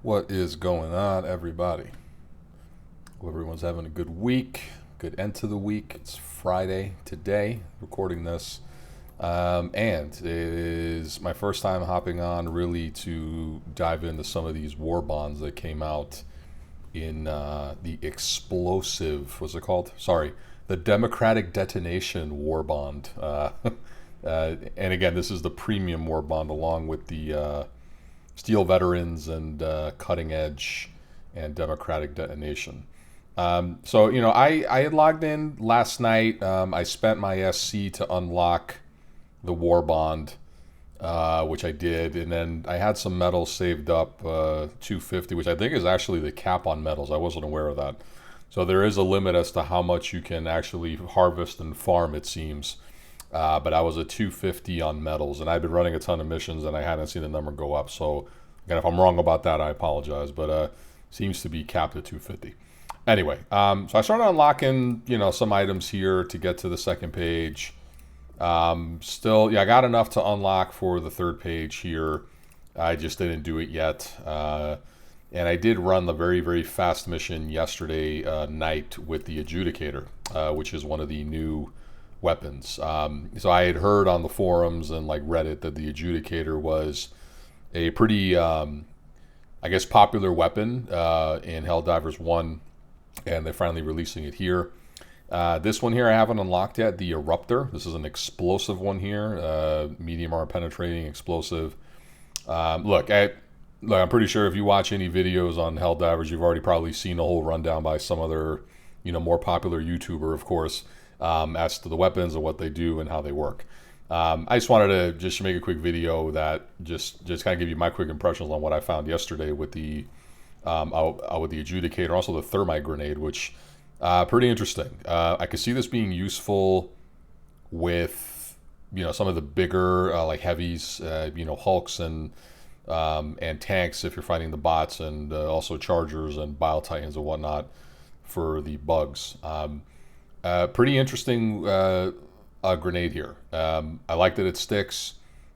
What is going on, everybody? Hope everyone's having a good week, good end to the week. It's Friday today, recording this. And it is my first time hopping on really to dive into some of these war bonds that came out in the explosive, what's it called? Sorry, the Democratic Detonation Warbond. And again, this is the premium war bond along with the Steel Veterans and Cutting Edge and Democratic Detonation. I had logged in last night. I spent my SC to unlock the war bond, which I did, and then I had some metals saved up, 250, which I think is actually the cap on metals. I wasn't aware of that. So there is a limit as to how much you can actually harvest and farm, it seems. But I was at 250 on metals, and I've been running a ton of missions, and I hadn't seen the number go up. So, again, if I'm wrong about that, I apologize. But seems to be capped at 250. Anyway, so I started unlocking, some items here to get to the second page. I got enough to unlock for the third page here. I just didn't do it yet. And I did run the very, very fast mission yesterday night with the Adjudicator, which is one of the new weapons. So I had heard on the forums and like Reddit that the Adjudicator was a pretty, popular weapon in Helldivers 1, and they're finally releasing it here. This one here I haven't unlocked yet, the Eruptor. This is an explosive one here, medium armor penetrating explosive. I'm pretty sure if you watch any videos on Helldivers, you've already probably seen a whole rundown by some other, more popular YouTuber, of course, as to the weapons and what they do and how they work. I just wanted to just make a quick video that just kind of give you my quick impressions on what I found yesterday with the Adjudicator, also the thermite grenade, which pretty interesting. I could see this being useful with some of the bigger like heavies, hulks and tanks if you're fighting the bots, and also chargers and bile titans and whatnot for the bugs. Pretty interesting grenade here. I like that it sticks.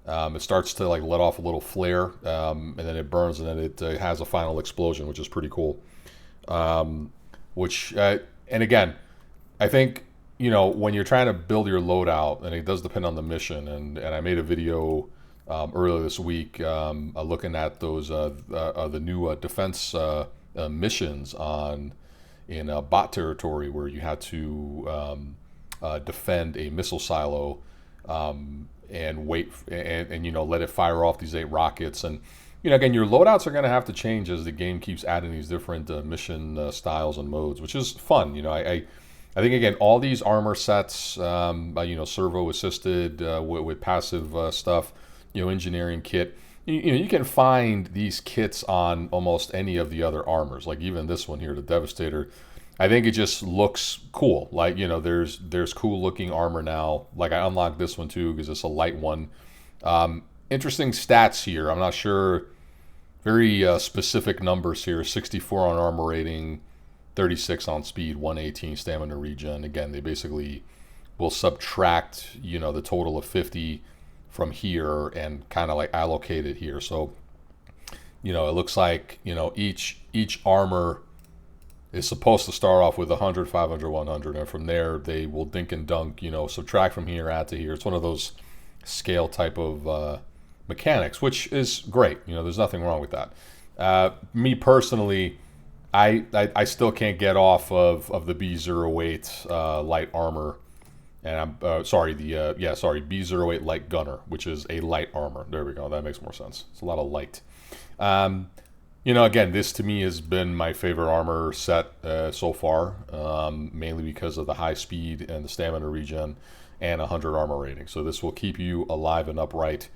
It starts to like let off a little flare, and then it burns, and then it has a final explosion, which is pretty cool. And again, I think when you're trying to build your loadout, and it does depend on the mission. And I made a video earlier this week looking at those the new defense missions in bot territory, where you had to defend a missile silo and wait and let it fire off these 8 rockets. And again, your loadouts are going to have to change as the game keeps adding these different mission styles and modes, which is fun. I think again, all these armor sets, servo assisted with passive stuff, engineering kit. You can find these kits on almost any of the other armors, like even this one here, the Devastator. I think it just looks cool. Like, there's cool looking armor now. Like, I unlocked this one too because it's a light one. Interesting stats here. I'm not sure. Very specific numbers here. 64 on armor rating, 36 on speed, 118 stamina regen. Again, they basically will subtract, the total of 50 from here and kind of like allocate it here. So, it looks like, each armor is supposed to start off with 100, 500, 100, and from there they will dink and dunk, subtract from here, add to here. It's one of those scale type of mechanics, which is great. There's nothing wrong with that. Me personally, I still can't get off of the B08 light armor. And I'm B08 light gunner, which is a light armor. There we go. That makes more sense. It's a lot of light. Again, this to me has been my favorite armor set so far, mainly because of the high speed and the stamina regen and 100 armor rating. So this will keep you alive and upright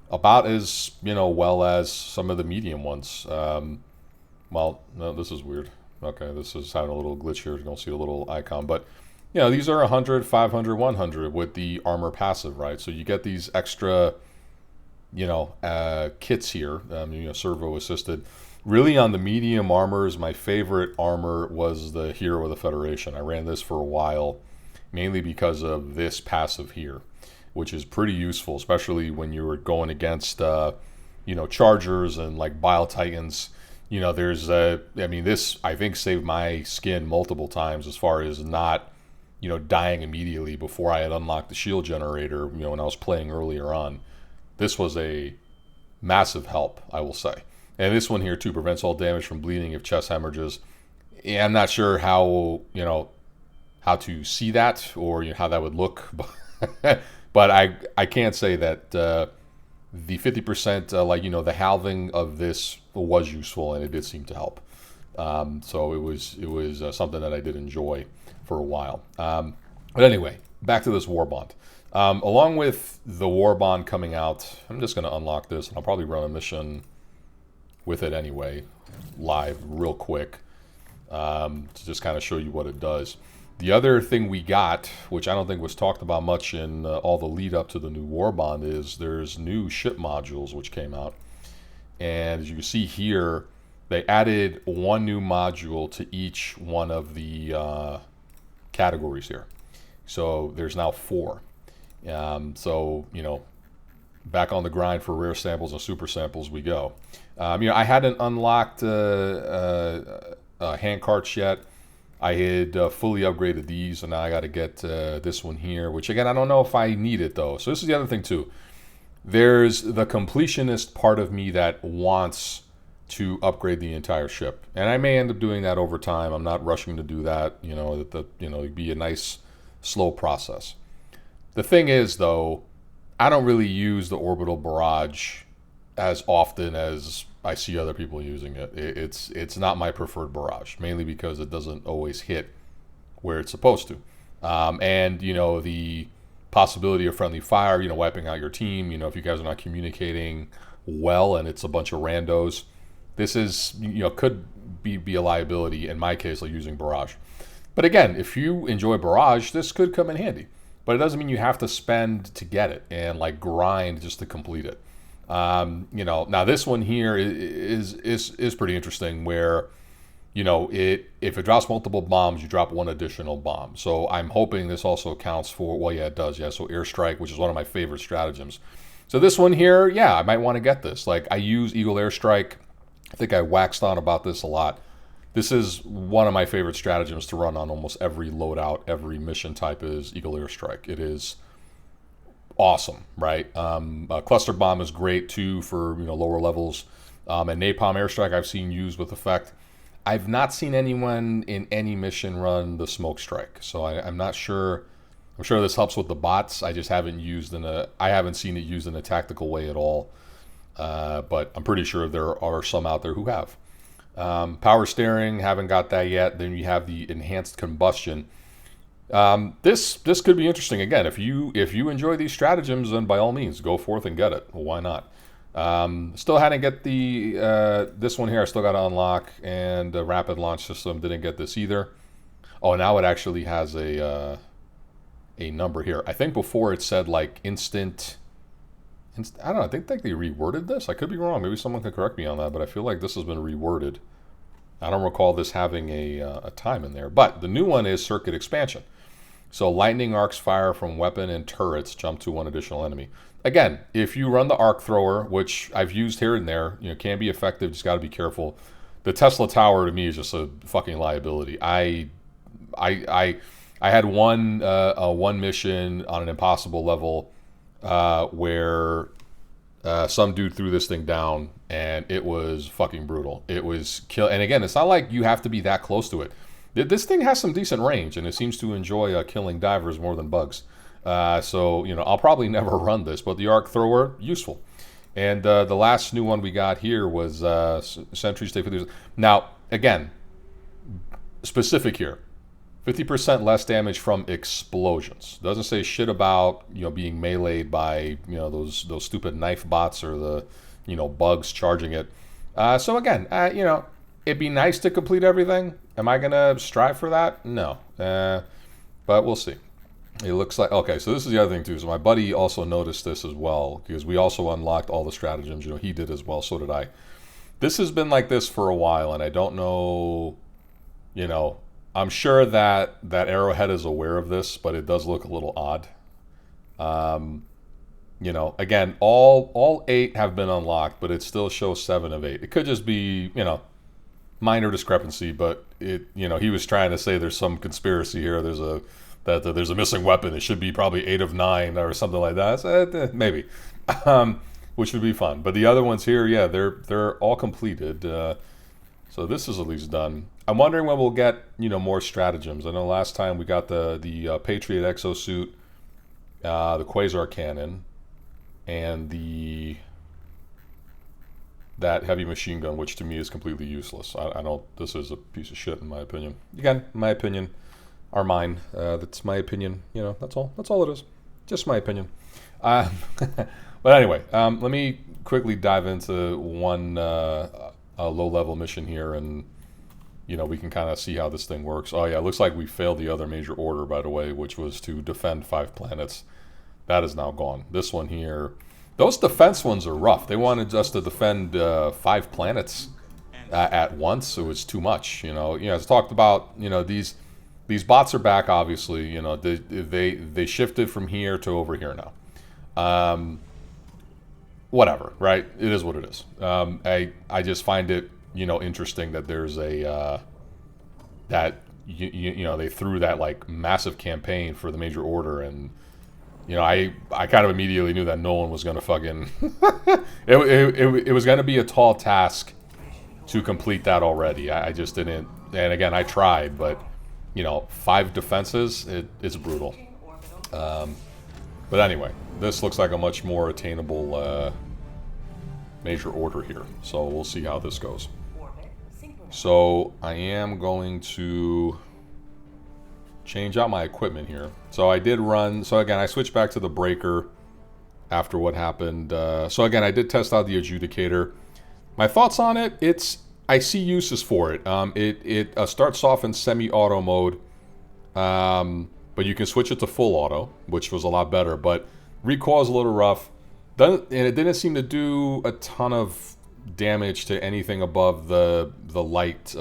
about as well as some of the medium ones. No, this is weird. Okay, this is having a little glitch here. You don't see a little icon, but these are 100, 500, 100 with the armor passive, right? So you get these extra, kits here, servo assisted. Really on the medium armors, my favorite armor was the Hero of the Federation. I ran this for a while, mainly because of this passive here, which is pretty useful, especially when you were going against, chargers and like bile titans. there's this I think saved my skin multiple times as far as not, dying immediately before I had unlocked the shield generator, when I was playing earlier on. This was a massive help, I will say. And this one here too prevents all damage from bleeding if chest hemorrhages. Yeah, I'm not sure how to see that, or how that would look, but I can't say that the 50% the halving of this was useful, and it did seem to help. So it was something that I did enjoy for a while. But anyway, back to this Warbond. Along with the Warbond coming out, I'm just going to unlock this, and I'll probably run a mission with it anyway, live real quick, to just kind of show you what it does. The other thing we got, which I don't think was talked about much in all the lead up to the new Warbond, is there's new ship modules which came out. And as you can see here, they added one new module to each one of the categories here. So there's now 4. So, back on the grind for rare samples and super samples we go. I hadn't unlocked hand carts yet. I had fully upgraded these, and now I got to get this one here, which again, I don't know if I need it though. So this is the other thing too. There's the completionist part of me that wants to upgrade the entire ship, and I may end up doing that over time. I'm not rushing to do that. It'd be a nice slow process. The thing is though, I don't really use the orbital barrage as often as I see other people using it. It's not my preferred barrage, mainly because it doesn't always hit where it's supposed to. And the possibility of friendly fire, wiping out your team, if you guys are not communicating well and it's a bunch of randos, this is, could be a liability in my case, like using barrage. But again, if you enjoy barrage, this could come in handy. But it doesn't mean you have to spend to get it and grind just to complete it. Now this one here is pretty interesting, where if it drops multiple bombs, you drop one additional bomb. So I'm hoping this also counts for, well, yeah, it does, yeah. So airstrike, which is one of my favorite stratagems. So this one here, yeah, I might want to get this. I use Eagle Airstrike. I think I waxed on about this a lot. This is one of my favorite stratagems to run on almost every loadout, every mission type is Eagle Airstrike. It is awesome, right? Cluster bomb is great too for lower levels, and napalm airstrike I've seen used with effect. I've not seen anyone in any mission run the smoke strike, so I'm not sure. I'm sure this helps with the bots. I just haven't I haven't seen it used in a tactical way at all. But I'm pretty sure there are some out there who have. Power steering, haven't got that yet. Then you have the enhanced combustion. This could be interesting. Again, if you enjoy these stratagems, then by all means go forth and get it. Well, why not? Still hadn't get the this one here. I still got to unlock, and the rapid launch system didn't get this either. Oh, now it actually has a number here. I think before it said instant. I don't know. I think they reworded this. I could be wrong. Maybe someone could correct me on that. But I feel like this has been reworded. I don't recall this having a time in there. But the new one is circuit expansion. So lightning arcs fire from weapon and turrets, jump to one additional enemy. Again, if you run the arc thrower, which I've used here and there, can be effective. Just got to be careful. The Tesla Tower to me is just a fucking liability. I had one mission on an impossible level where some dude threw this thing down, and it was fucking brutal. It was kill. And again, it's not like you have to be that close to it. This thing has some decent range, and it seems to enjoy killing divers more than bugs. So I'll probably never run this, but the arc thrower, useful. And the last new one we got here was Sentry Stay 50%. Now, again, specific here. 50% less damage from explosions. Doesn't say shit about being meleeed by those stupid knife bots or the bugs charging it. So again, it'd be nice to complete everything. Am I gonna strive for that? No, but we'll see. It looks like okay. So this is the other thing too. So my buddy also noticed this as well, because we also unlocked all the stratagems. He did as well. So did I. This has been like this for a while, and I don't know. I'm sure that Arrowhead is aware of this, but it does look a little odd. Again, all 8 have been unlocked, but it still shows 7 of 8. It could just be, minor discrepancy, but he was trying to say there's some conspiracy here. There's a missing weapon. It should be probably 8 of 9 or something like that. So, maybe, which would be fun. But the other ones here, yeah, they're all completed. So this is at least done. I'm wondering when we'll get more stratagems. I know last time we got the Patriot exosuit, the Quasar cannon, and that heavy machine gun, which to me is completely useless. I don't. This is a piece of shit in my opinion. Again, my opinion, are mine. That's my opinion. That's all. That's all it is. Just my opinion. But anyway, let me quickly dive into one low-level mission here, and we can kind of see how this thing works. Oh yeah, it looks like we failed the other major order, by the way, which was to defend 5 planets. That is now gone. This one here. Those defense ones are rough. They wanted us to defend 5 planets at once. It was too much. As talked about, these bots are back. Obviously, they shifted from here to over here now. Whatever, right? It is what it is. I just find it interesting that there's a that they threw that like massive campaign for the major order, and I kind of immediately knew that no one was going to fucking... it was going to be a tall task to complete that already. I just didn't... And again, I tried, but, 5 defenses, it's brutal. But anyway, this looks like a much more attainable major order here. So we'll see how this goes. So I am going to change out my equipment here. So I did run, so again, I switched back to the breaker after what happened. So again, I did test out the Adjudicator. My thoughts on it, I see uses for it. It starts off in semi-auto mode, but you can switch it to full auto, which was a lot better, but recoil is a little rough. And it didn't seem to do a ton of damage to anything above the light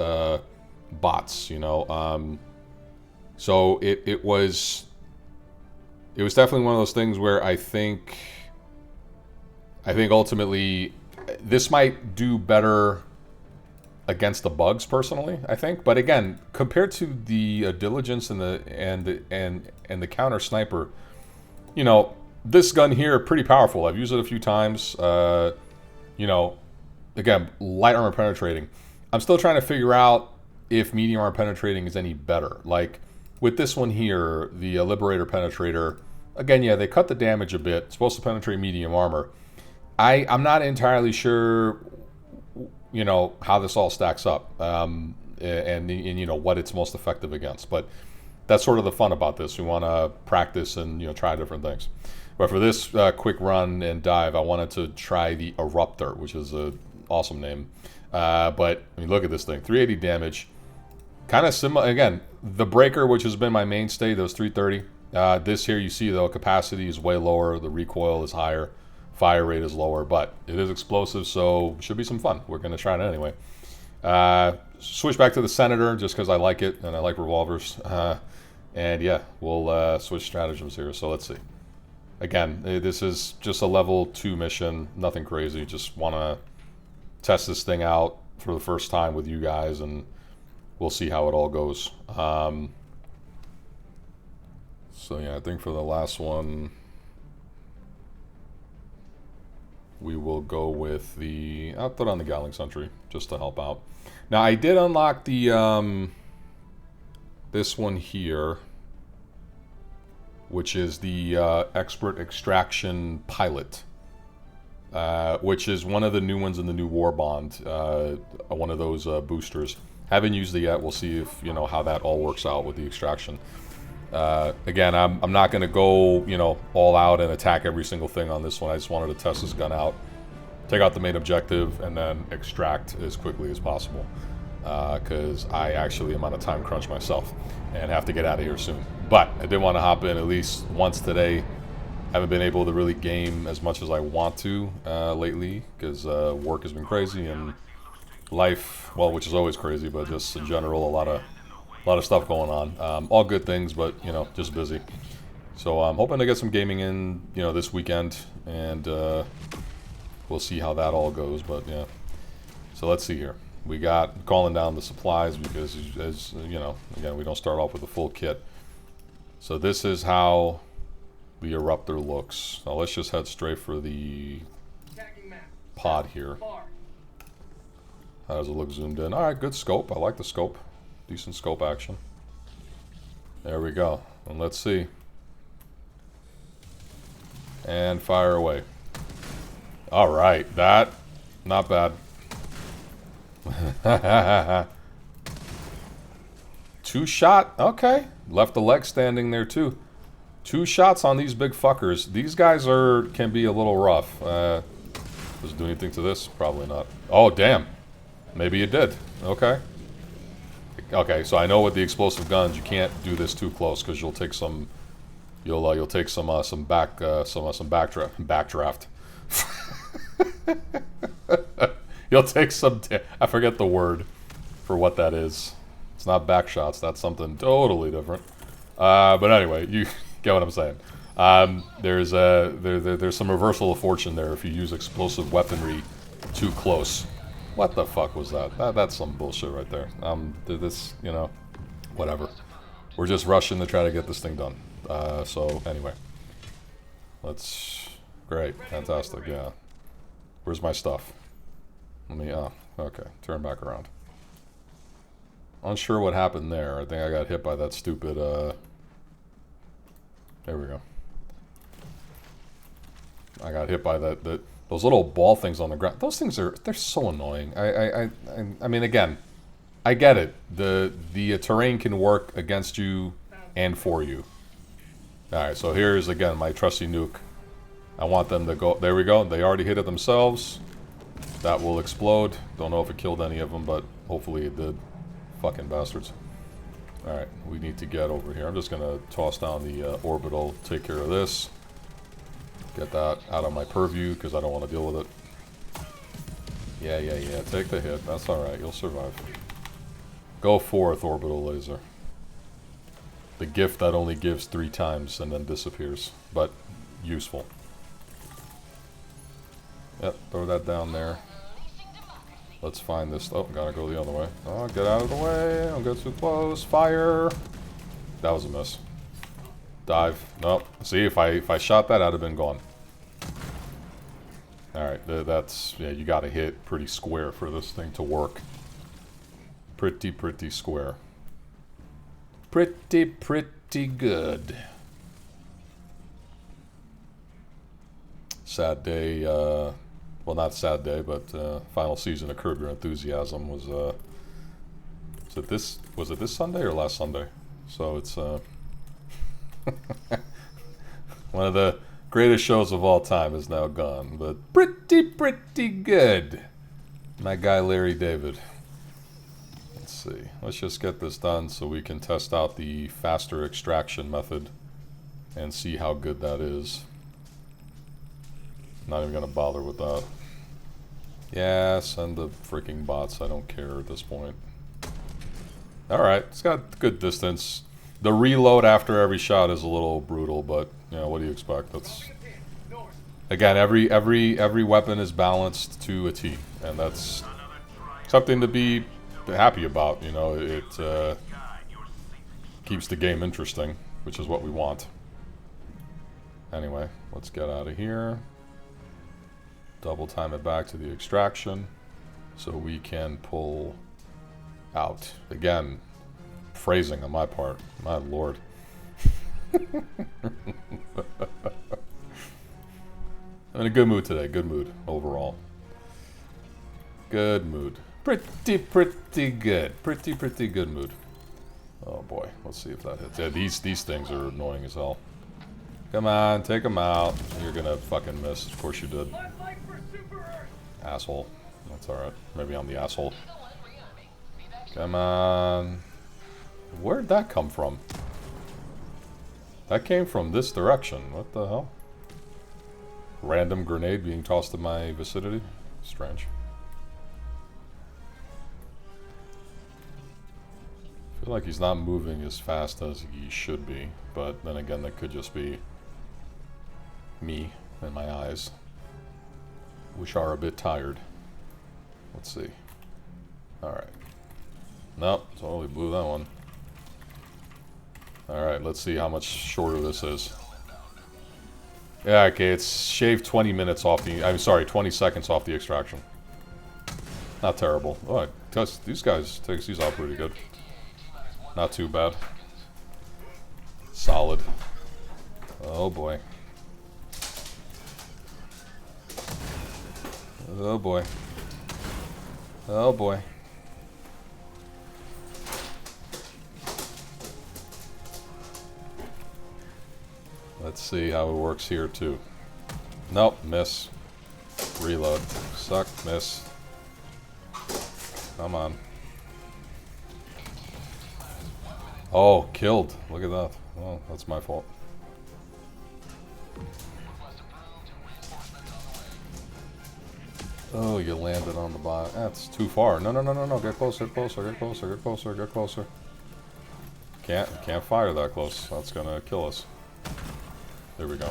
bots, so it was definitely one of those things where I think ultimately this might do better against the bugs personally, I think. But again, compared to the diligence and the counter sniper, this gun here pretty powerful. I've used it a few times. Again, light armor penetrating. I'm still trying to figure out if medium armor penetrating is any better. Like with this one here, the Liberator Penetrator, again, yeah, they cut the damage a bit. It's supposed to penetrate medium armor. I'm not entirely sure, how this all stacks up, and what it's most effective against. But that's sort of the fun about this. We want to practice and try different things. But for this quick run and dive, I wanted to try the Eruptor, which is an awesome name. But I mean, look at this thing, 380 damage. Kind of similar, again, the breaker, which has been my mainstay, those 330. This here, you see, though, capacity is way lower. The recoil is higher. Fire rate is lower, but it is explosive, so should be some fun. We're going to try it anyway. Switch back to the Senator, just because I like it, and I like revolvers. And yeah, we'll switch stratagems here, so let's see. Again, this is just a level 2 mission, nothing crazy. Just want to test this thing out for the first time with you guys, and we'll see how it all goes. So yeah, I think for the last one, we will go with the... I'll put on the Gatling Sentry, just to help out. Now, I did unlock the... this one here, which is the Expert Extraction Pilot, which is one of the new ones in the new Warbond, one of those boosters. Haven't used it yet. We'll see if, how that all works out with the extraction. Again, I'm not going to go, all out and attack every single thing on this one. I just wanted to test this gun out, take out the main objective, and then extract as quickly as possible. Because I actually am on a time crunch myself and have to get out of here soon. But I did want to hop in at least once today. Haven't been able to really game as much as I want to lately, because work has been crazy and life, well, which is always crazy, but just in general, a lot of stuff going on. All good things, but just busy. So I'm hoping to get some gaming in, this weekend, and we'll see how that all goes. But yeah, so let's see here. We got calling down the supplies because, as you know, again, we don't start off with a full kit. So this is how the eruptor looks. Now let's just head straight for the pod here. How does it look zoomed in? Alright, good scope. I like the scope. Decent scope action. There we go. And let's see. And fire away. Alright, that, not bad. 2 shot, okay. Left the leg standing there too. 2 shots on these big fuckers. These guys can be a little rough. Does it do anything to this? Probably not. Oh, damn. Maybe it did. Okay. Okay, so I know with the explosive guns you can't do this too close because you'll take some you'll take some backdraft. You'll take some I forget the word for what that is. It's not back shots, that's something totally different. But anyway, you get what I'm saying. There's some reversal of fortune there if you use explosive weaponry too close. What the fuck was that? That's some bullshit right there. This, you know, whatever. We're just rushing to try to get this thing done. So anyway, great, fantastic, yeah. Where's my stuff? Let me, okay, turn back around. Unsure what happened there. I think I got hit by that stupid, there we go. I got hit by those little ball things on the ground. Those things they're so annoying. I mean, again, I get it. The terrain can work against you and for you. Alright, so here's, again, my trusty nuke. I want them to go, there we go. They already hit it themselves. That will explode. Don't know if it killed any of them, but hopefully it did. Fucking bastards. Alright, we need to get over here. I'm just gonna toss down the orbital, take care of this. Get that out of my purview, because I don't want to deal with it. Yeah, take the hit. That's alright, you'll survive. Go forth, orbital laser. The gift that only gives 3 times and then disappears, but useful. Yep, throw that down there. Let's find this. Oh, gotta go the other way. Oh, get out of the way. Don't get too close. Fire. That was a miss. Dive. Nope. See, if I shot that, I'd have been gone. Alright, that's... Yeah, you gotta hit pretty square for this thing to work. Pretty square. Pretty good. Sad day, well, not sad day, but final season of Curb Your Enthusiasm was it this Sunday or last Sunday? So it's one of the greatest shows of all time is now gone, but pretty good. My guy Larry David. Let's see. Let's just get this done so we can test out the faster extraction method and see how good that is. Not even gonna bother with that. Yeah, send the freaking bots. I don't care at this point. Alright, it's got good distance. The reload after every shot is a little brutal, but you know, what do you expect? That's again, every weapon is balanced to a T, and that's something to be happy about. You know, it keeps the game interesting, which is what we want. Anyway, let's get out of here. Double time it back to the extraction so we can pull out. Again, phrasing on my part. My lord. I'm in a good mood today. Good mood overall. Good mood. Pretty good. Pretty good mood. Oh boy. Let's see if that hits. Yeah, these things are annoying as hell. Come on, take them out. You're gonna fucking miss. Of course you did. Asshole. That's alright. Maybe I'm the asshole. Come on. Where'd that come from? That came from this direction. What the hell? Random grenade being tossed in my vicinity? Strange. I feel like he's not moving as fast as he should be. But then again, that could just be me and my eyes, which are a bit tired. Let's see. Alright. Nope, totally blew that one. Alright, let's see how much shorter this is. Yeah, okay, it's shaved 20 minutes off the... I'm sorry, 20 seconds off the extraction. Not terrible. Oh, these guys takes these out pretty good. Not too bad. Solid. Oh boy. Oh boy. Oh boy. Let's see how it works here too. Nope, miss. Reload. Suck, miss. Come on. Oh, killed. Look at that. Oh, that's my fault. Oh, you landed on the bottom. That's too far. No, no, no, no, no. Get closer, closer, get closer, get closer, get closer. Can't fire that close. That's gonna kill us. There we go.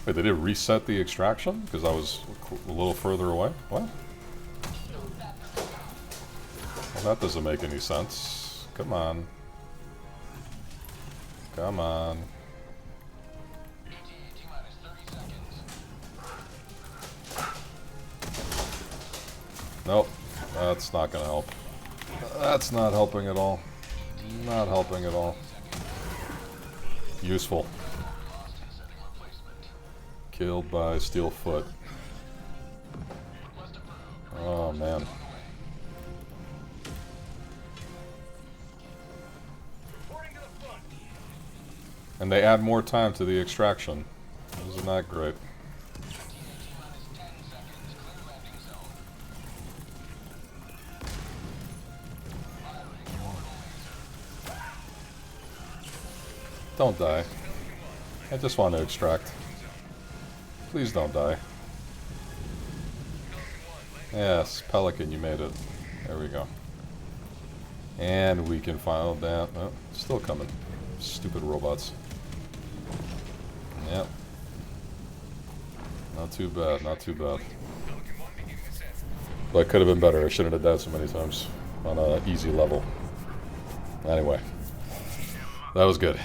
Wait, they did reset the extraction? Because I was a little further away? What? Well, that doesn't make any sense. Come on. Come on. Nope. That's not gonna help. That's not helping at all. Not helping at all. Useful. Killed by steel foot. Oh man. And they add more time to the extraction. Isn't that great? Don't die. I just want to extract. Please don't die. Yes, Pelican, you made it. There we go. And we can file that. Oh, still coming. Stupid robots. Yep. Not too bad, not too bad. But it could have been better. I shouldn't have died so many times on an easy level. Anyway. That was good.